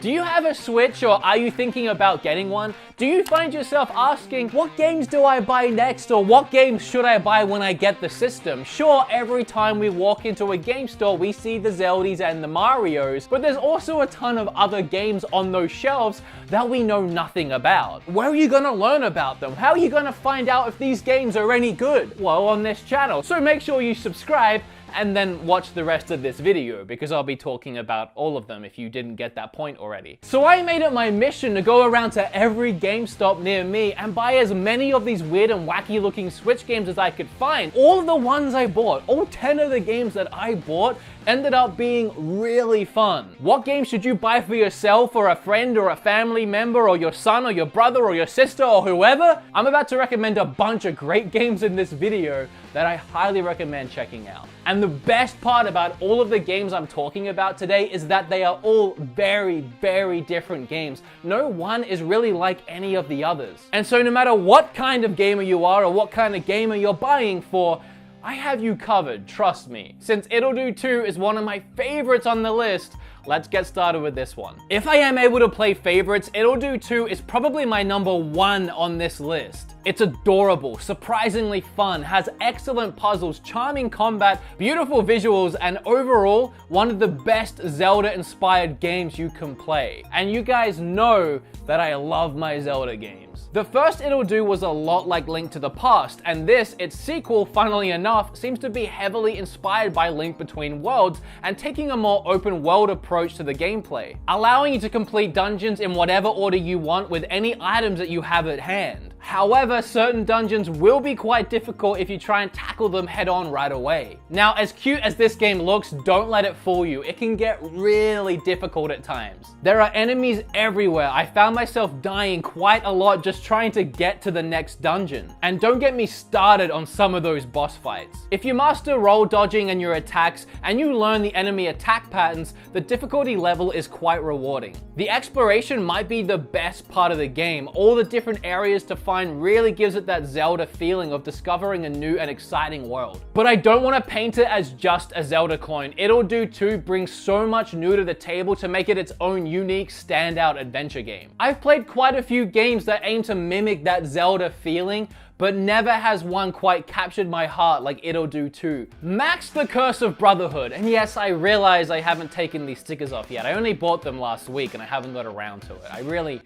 Do you have a Switch or are you thinking about getting one? Do you find yourself asking, what games do I buy next, or what games should I buy when I get the system? Sure, every time we walk into a game store, we see the Zeldas and the Marios, but there's also a ton of other games on those shelves that we know nothing about. Where are you gonna learn about them? How are you gonna find out if these games are any good? Well, on this channel. So make sure you subscribe and then watch the rest of this video, because I'll be talking about all of them if you didn't get that point already. So I made it my mission to go around to every GameStop near me and buy as many of these weird and wacky looking Switch games as I could find. All of the ones I bought, all 10 of the games that I bought, ended up being really fun. What game should you buy for yourself or a friend or a family member or your son or your brother or your sister or whoever? I'm about to recommend a bunch of great games in this video that I highly recommend checking out. And the best part about all of the games I'm talking about today is that they are all very, very different games. No one is really like any of the others. And so no matter what kind of gamer you are or what kind of gamer you're buying for, I have you covered, trust me. Since Ittle Dew 2 is one of my favorites on the list, let's get started with this one. If I am able to play favorites, Ittle Dew 2 is probably my number 1 on this list. It's adorable, surprisingly fun, has excellent puzzles, charming combat, beautiful visuals, and overall, one of the best Zelda-inspired games you can play. And you guys know that I love my Zelda games. The first Ittle Dew was a lot like Link to the Past, and this, its sequel, funnily enough, seems to be heavily inspired by Link Between Worlds and taking a more open world approach to the gameplay, allowing you to complete dungeons in whatever order you want with any items that you have at hand. However, certain dungeons will be quite difficult if you try and tackle them head on right away. Now, as cute as this game looks, don't let it fool you. It can get really difficult at times. There are enemies everywhere. I found myself dying quite a lot just trying to get to the next dungeon. And don't get me started on some of those boss fights. If you master roll dodging and your attacks, and you learn the enemy attack patterns, the difficulty level is quite rewarding. The exploration might be the best part of the game. All the different areas to find really gives it that Zelda feeling of discovering a new and exciting world. But I don't want to paint it as just a Zelda clone. Ittle Dew 2 brings so much new to the table to make it its own unique, standout adventure game. I've played quite a few games that aim to mimic that Zelda feeling, but never has one quite captured my heart like Ittle Dew 2. Max the Curse of Brotherhood, and yes, I realize I haven't taken these stickers off yet. I only bought them last week and I haven't got around to it.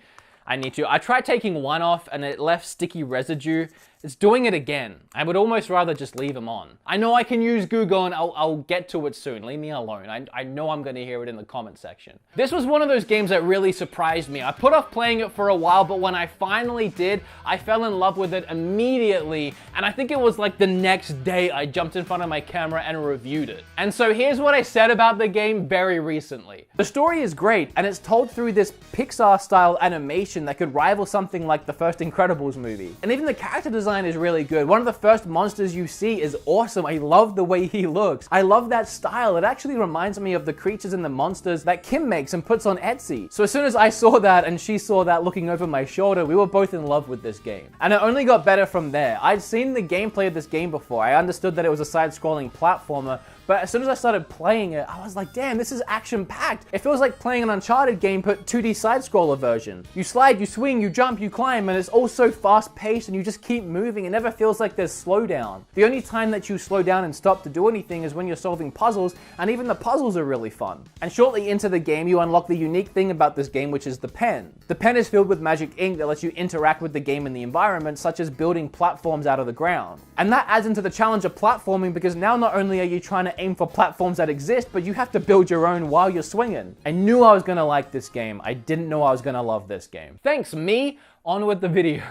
I need to. I tried taking one off and it left sticky residue. It's doing it again. I would almost rather just leave them on. I know I can use Goo Gone, I'll get to it soon. Leave me alone. I know I'm gonna hear it in the comment section. This was one of those games that really surprised me. I put off playing it for a while, but when I finally did, I fell in love with it immediately. And I think it was like the next day I jumped in front of my camera and reviewed it. And so here's what I said about the game very recently. The story is great, and it's told through this Pixar-style animation that could rival something like the first Incredibles movie. And even the character design is really good. One of the first monsters you see is awesome. I love the way he looks. I love that style. It actually reminds me of the creatures and the monsters that Kim makes and puts on Etsy. So as soon as I saw that and she saw that looking over my shoulder, we were both in love with this game. And it only got better from there. I'd seen the gameplay of this game before. I understood that it was a side-scrolling platformer, but as soon as I started playing it, I was like, damn, this is action-packed. It feels like playing an Uncharted game, but 2D side-scroller version. You slide, you swing, you jump, you climb, and it's all so fast-paced, and you just keep moving. It never feels like there's slowdown. The only time that you slow down and stop to do anything is when you're solving puzzles, and even the puzzles are really fun. And shortly into the game, you unlock the unique thing about this game, which is the pen. The pen is filled with magic ink that lets you interact with the game and the environment, such as building platforms out of the ground. And that adds into the challenge of platforming, because now not only are you trying to aim for platforms that exist, but you have to build your own while you're swinging. I knew I was gonna like this game. I didn't know I was gonna love this game. Thanks, me. On with the video.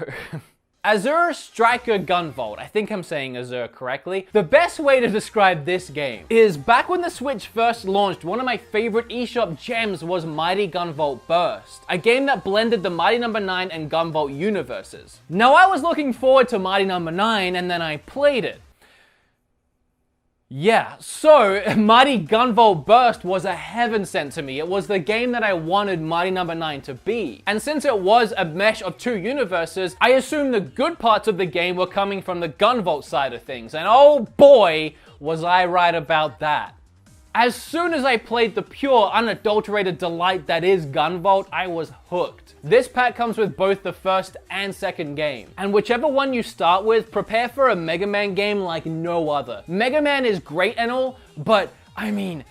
Azure Striker Gunvolt, I think I'm saying Azure correctly. The best way to describe this game is back when the Switch first launched, one of my favorite eShop gems was Mighty Gunvolt Burst, a game that blended the Mighty No. 9 and Gunvolt universes. Now I was looking forward to Mighty No. 9 and then I played it. Yeah, so Mighty Gunvolt Burst was a heaven sent to me. It was the game that I wanted Mighty No. 9 to be. And since it was a mesh of two universes, I assumed the good parts of the game were coming from the Gunvolt side of things. And oh boy, was I right about that. As soon as I played the pure, unadulterated delight that is Gunvolt, I was hooked. This pack comes with both the first and second game, and whichever one you start with, prepare for a Mega Man game like no other. Mega Man is great and all, but I mean,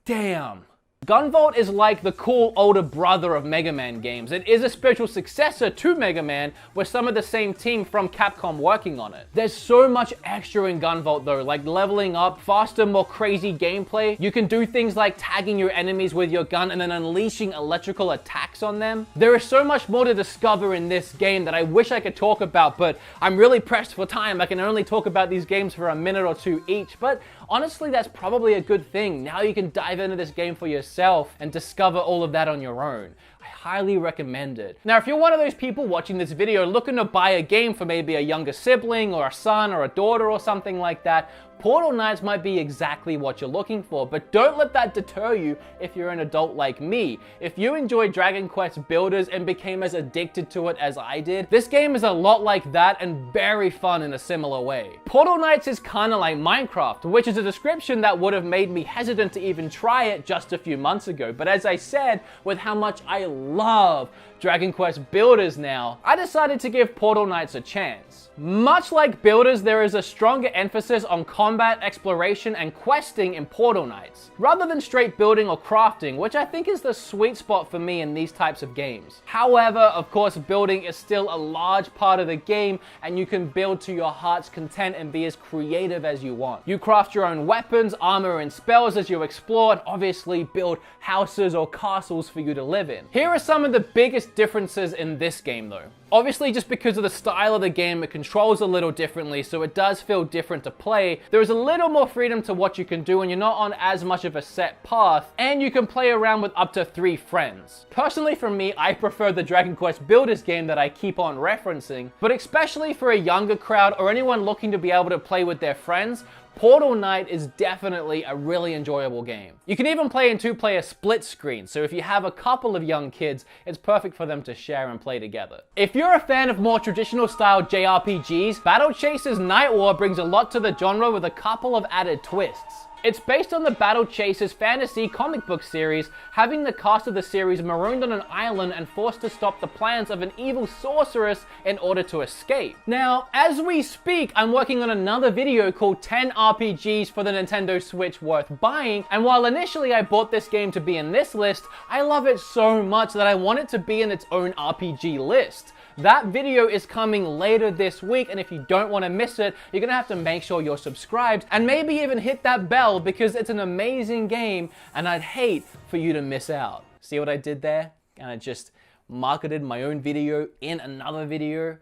damn. Gunvolt is like the cool older brother of Mega Man games. It is a spiritual successor to Mega Man with some of the same team from Capcom working on it. There's so much extra in Gunvolt though, like leveling up, faster, more crazy gameplay. You can do things like tagging your enemies with your gun and then unleashing electrical attacks on them. There is so much more to discover in this game that I wish I could talk about, but I'm really pressed for time. I can only talk about these games for a minute or two each, but honestly, that's probably a good thing. Now you can dive into this game for yourself and discover all of that on your own. I highly recommend it. Now, if you're one of those people watching this video looking to buy a game for maybe a younger sibling or a son or a daughter or something like that, Portal Knights might be exactly what you're looking for, but don't let that deter you if you're an adult like me. If you enjoy Dragon Quest Builders and became as addicted to it as I did, this game is a lot like that and very fun in a similar way. Portal Knights is kinda like Minecraft, which is a description that would have made me hesitant to even try it just a few months ago, but as I said, with how much I love Dragon Quest Builders now, I decided to give Portal Knights a chance. Much like Builders, there is a stronger emphasis on combat, exploration, and questing in Portal Knights, rather than straight building or crafting, which I think is the sweet spot for me in these types of games. However, of course, building is still a large part of the game, and you can build to your heart's content and be as creative as you want. You craft your own weapons, armor, and spells as you explore, and obviously build houses or castles for you to live in. Here are some of the biggest differences in this game though. Obviously, just because of the style of the game, it controls a little differently, so it does feel different to play. There is a little more freedom to what you can do, and you're not on as much of a set path, and you can play around with up to 3 friends. Personally, for me, I prefer the Dragon Quest Builders game that I keep on referencing, but especially for a younger crowd or anyone looking to be able to play with their friends, Portal Knight is definitely a really enjoyable game. You can even play in 2-player split screen, so if you have a couple of young kids, it's perfect for them to share and play together. If you're a fan of more traditional style JRPGs, Battle Chasers Night War brings a lot to the genre with a couple of added twists. It's based on the Battle Chasers fantasy comic book series, having the cast of the series marooned on an island and forced to stop the plans of an evil sorceress in order to escape. Now, as we speak, I'm working on another video called 10 RPGs for the Nintendo Switch worth buying, and while initially I bought this game to be in this list, I love it so much that I want it to be in its own RPG list. That video is coming later this week, and if you don't want to miss it, you're gonna have to make sure you're subscribed and maybe even hit that bell because it's an amazing game and I'd hate for you to miss out. See what I did there? And I just marketed my own video in another video.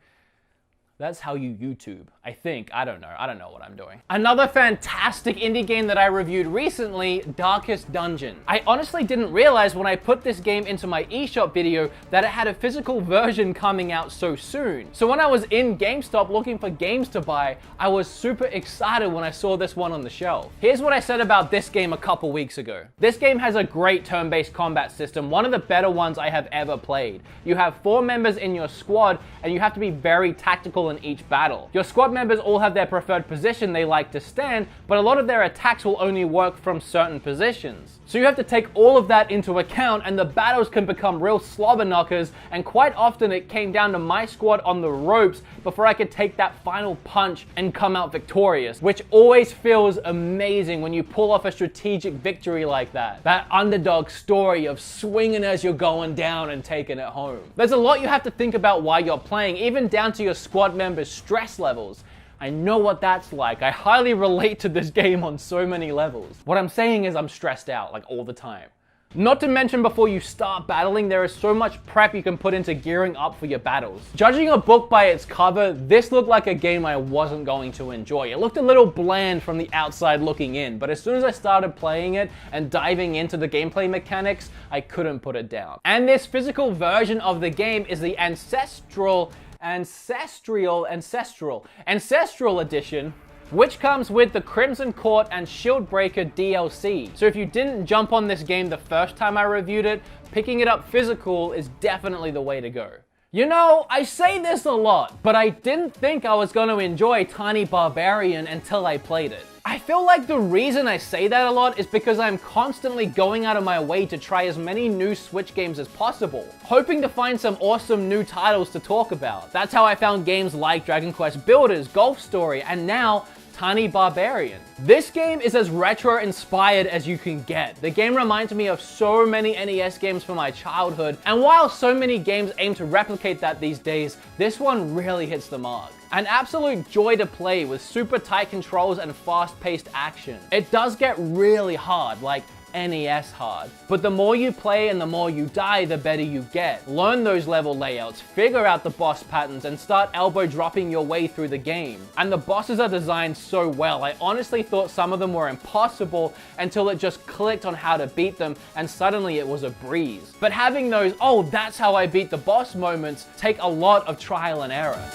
That's how you YouTube, I think. I don't know what I'm doing. Another fantastic indie game that I reviewed recently, Darkest Dungeon. I honestly didn't realize when I put this game into my eShop video that it had a physical version coming out so soon. So when I was in GameStop looking for games to buy, I was super excited when I saw this one on the shelf. Here's what I said about this game a couple weeks ago. This game has a great turn-based combat system, one of the better ones I have ever played. You have 4 members in your squad, and you have to be very tactical in each battle. Your squad members all have their preferred position they like to stand, but a lot of their attacks will only work from certain positions. So you have to take all of that into account, and the battles can become real slobber knockers, and quite often it came down to my squad on the ropes before I could take that final punch and come out victorious, which always feels amazing when you pull off a strategic victory like that. That underdog story of swinging as you're going down and taking it home. There's a lot you have to think about while you're playing, even down to your squad members' stress levels. I know what that's like. I highly relate to this game on so many levels. What I'm saying is I'm stressed out like all the time. Not to mention, before you start battling, there is so much prep you can put into gearing up for your battles. Judging a book by its cover, this looked like a game I wasn't going to enjoy. It looked a little bland from the outside looking in, but as soon as I started playing it and diving into the gameplay mechanics, I couldn't put it down. And this physical version of the game is the Ancestral Edition, which comes with the Crimson Court and Shieldbreaker DLC. So if you didn't jump on this game the first time I reviewed it, picking it up physical is definitely the way to go. You know, I say this a lot, but I didn't think I was going to enjoy Tiny Barbarian until I played it. I feel like the reason I say that a lot is because I'm constantly going out of my way to try as many new Switch games as possible, hoping to find some awesome new titles to talk about. That's how I found games like Dragon Quest Builders, Golf Story, and now Tiny Barbarian. This game is as retro-inspired as you can get. The game reminds me of so many NES games from my childhood, and while so many games aim to replicate that these days, this one really hits the mark. An absolute joy to play with super tight controls and fast-paced action. It does get really hard, like NES hard. But the more you play and the more you die, the better you get. Learn those level layouts, figure out the boss patterns, and start elbow dropping your way through the game. And the bosses are designed so well. I honestly thought some of them were impossible until it just clicked on how to beat them, and suddenly it was a breeze. But having those, oh, that's how I beat the boss moments take a lot of trial and error.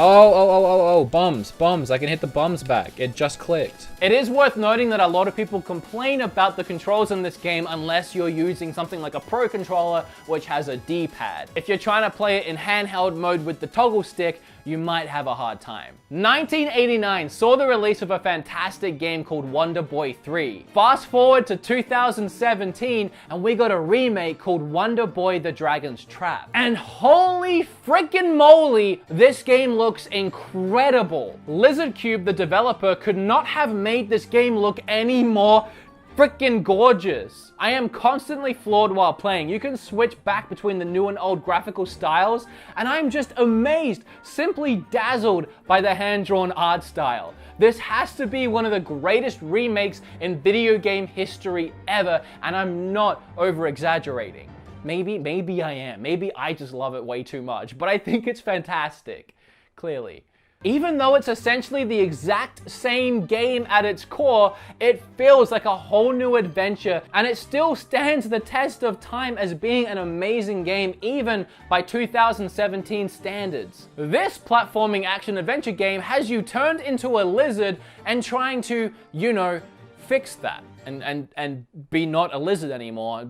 Oh, bums. I can hit the bums back. It just clicked. It is worth noting that a lot of people complain about the controls in this game unless you're using something like a Pro Controller, which has a D-pad. If you're trying to play it in handheld mode with the toggle stick, you might have a hard time. 1989 saw the release of a fantastic game called Wonder Boy 3. Fast forward to 2017 and we got a remake called Wonder Boy: The Dragon's Trap. And holy frickin' moly, this game looks incredible. Lizard Cube, the developer, could not have made this game look any more freaking gorgeous. I am constantly floored while playing. You can switch back between the new and old graphical styles, and I'm just amazed, simply dazzled by the hand-drawn art style. This has to be one of the greatest remakes in video game history ever, and I'm not over-exaggerating. Maybe I am. Maybe I just love it way too much, but I think it's fantastic, clearly. Even though it's essentially the exact same game at its core, it feels like a whole new adventure, and it still stands the test of time as being an amazing game even by 2017 standards. This platforming action-adventure game has you turned into a lizard and trying to, you know, fix that and be not a lizard anymore,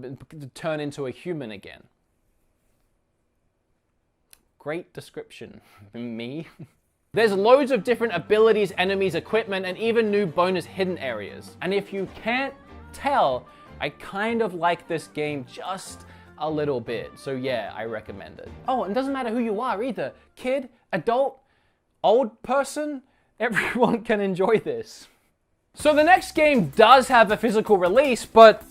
turn into a human again. Great description. Me? There's loads of different abilities, enemies, equipment, and even new bonus hidden areas. And if you can't tell, I kind of like this game just a little bit. So yeah, I recommend it. Oh, and it doesn't matter who you are either. Kid, adult, old person, everyone can enjoy this. So the next game does have a physical release, but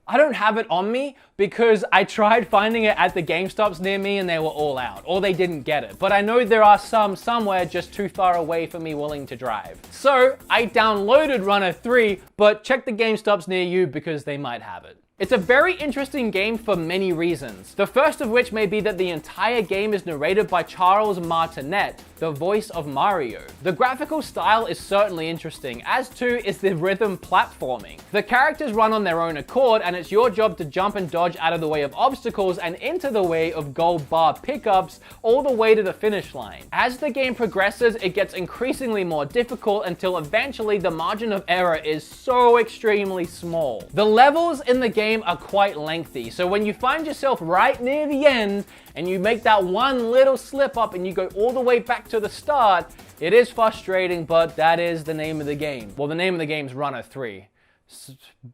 I don't have it on me because I tried finding it at the GameStops near me and they were all out, or they didn't get it. But I know there are some somewhere just too far away for me willing to drive. So I downloaded Runner 3, but check the GameStops near you because they might have it. It's a very interesting game for many reasons. The first of which may be that the entire game is narrated by Charles Martinet, the voice of Mario. The graphical style is certainly interesting, as too is the rhythm platforming. The characters run on their own accord, and it's your job to jump and dodge out of the way of obstacles and into the way of gold bar pickups all the way to the finish line. As the game progresses, it gets increasingly more difficult until eventually the margin of error is so extremely small. The levels in the game are quite lengthy, so when you find yourself right near the end and you make that one little slip up and you go all the way back to the start, it is frustrating, but that is the name of the game. Well, the name of the game is Runner 3,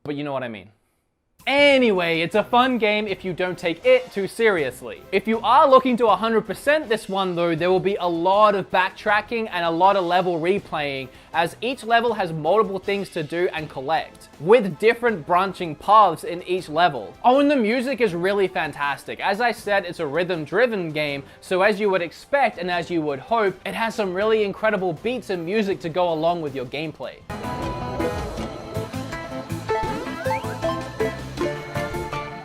but you know what I mean. Anyway, it's a fun game if you don't take it too seriously. If you are looking to 100% this one though, there will be a lot of backtracking and a lot of level replaying, as each level has multiple things to do and collect, with different branching paths in each level. Oh, and the music is really fantastic. As I said, it's a rhythm-driven game, so as you would expect and as you would hope, it has some really incredible beats and music to go along with your gameplay.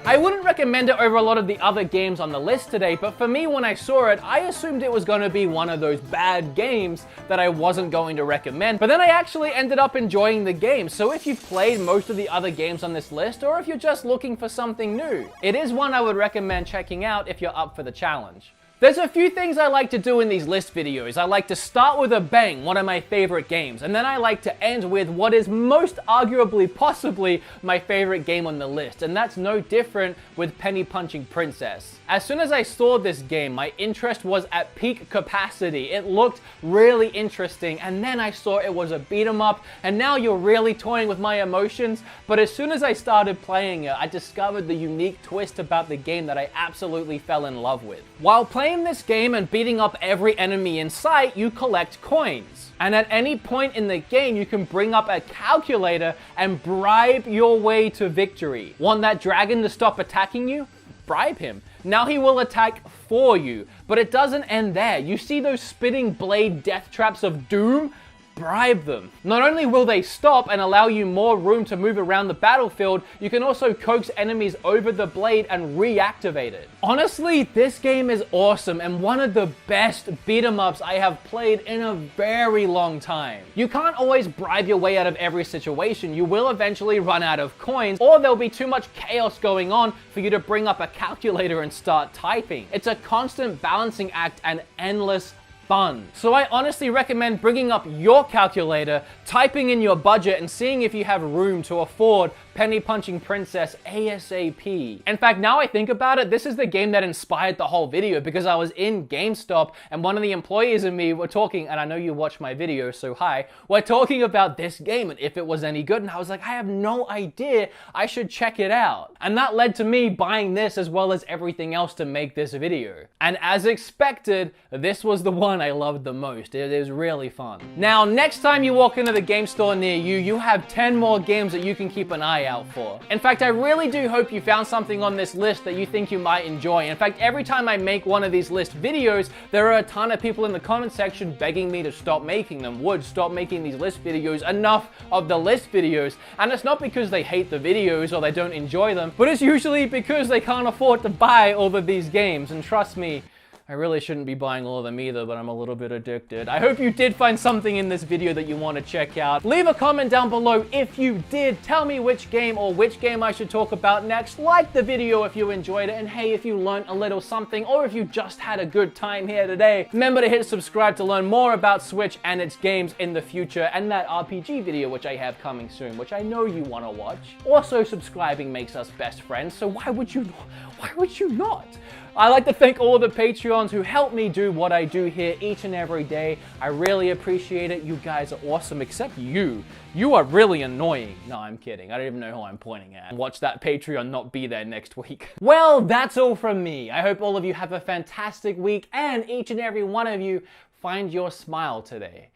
I wouldn't recommend it over a lot of the other games on the list today, but for me, when I saw it, I assumed it was going to be one of those bad games that I wasn't going to recommend, but then I actually ended up enjoying the game. So if you've played most of the other games on this list, or if you're just looking for something new, it is one I would recommend checking out if you're up for the challenge. There's a few things I like to do in these list videos. I like to start with a bang, one of my favorite games, and then I like to end with what is most arguably possibly my favorite game on the list, and that's no different with Penny Punching Princess. As soon as I saw this game, my interest was at peak capacity. It looked really interesting, and then I saw it was a beat 'em up, and now you're really toying with my emotions. But as soon as I started playing it, I discovered the unique twist about the game that I absolutely fell in love with. While playing this game and beating up every enemy in sight, you collect coins. And at any point in the game, you can bring up a calculator and bribe your way to victory. Want that dragon to stop attacking you? Bribe him. Now he will attack for you. But it doesn't end there. You see those spitting blade death traps of doom? Bribe them. Not only will they stop and allow you more room to move around the battlefield, you can also coax enemies over the blade and reactivate it. Honestly, this game is awesome and one of the best beat 'em ups I have played in a very long time. You can't always bribe your way out of every situation. You will eventually run out of coins, or there'll be too much chaos going on for you to bring up a calculator and start typing. It's a constant balancing act and endless fun. So I honestly recommend bringing up your calculator, typing in your budget, and seeing if you have room to afford Penny Punching Princess ASAP. In fact, now I think about it, this is the game that inspired the whole video, because I was in GameStop and one of the employees and me were talking, and I know you watch my videos, so hi, we're talking about this game and if it was any good, and I was like, I have no idea, I should check it out. And that led to me buying this as well as everything else to make this video. And as expected, this was the one I loved the most. It is really fun. Now, next time you walk into the game store near you, you have 10 more games that you can keep an eye out for. In fact, I really do hope you found something on this list that you think you might enjoy. In fact, every time I make one of these list videos, there are a ton of people in the comment section begging me to stop making them. Would stop making these list videos, enough of the list videos. And it's not because they hate the videos or they don't enjoy them, but it's usually because they can't afford to buy all of these games. And trust me, I really shouldn't be buying all of them either, but I'm a little bit addicted. I hope you did find something in this video that you want to check out. Leave a comment down below if you did. Tell me which game or which game I should talk about next. Like the video if you enjoyed it, and hey, if you learned a little something, or if you just had a good time here today, remember to hit subscribe to learn more about Switch and its games in the future, and that RPG video which I have coming soon, which I know you want to watch. Also, subscribing makes us best friends, so why would you not? I'd like to thank all the Patreons who help me do what I do here each and every day. I really appreciate it. You guys are awesome, except you. You are really annoying. No, I'm kidding. I don't even know who I'm pointing at. Watch that Patreon not be there next week. Well, that's all from me. I hope all of you have a fantastic week, and each and every one of you find your smile today.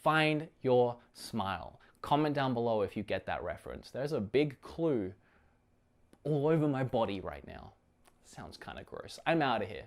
Find your smile. Comment down below if you get that reference. There's a big clue all over my body right now. Sounds kind of gross. I'm out of here.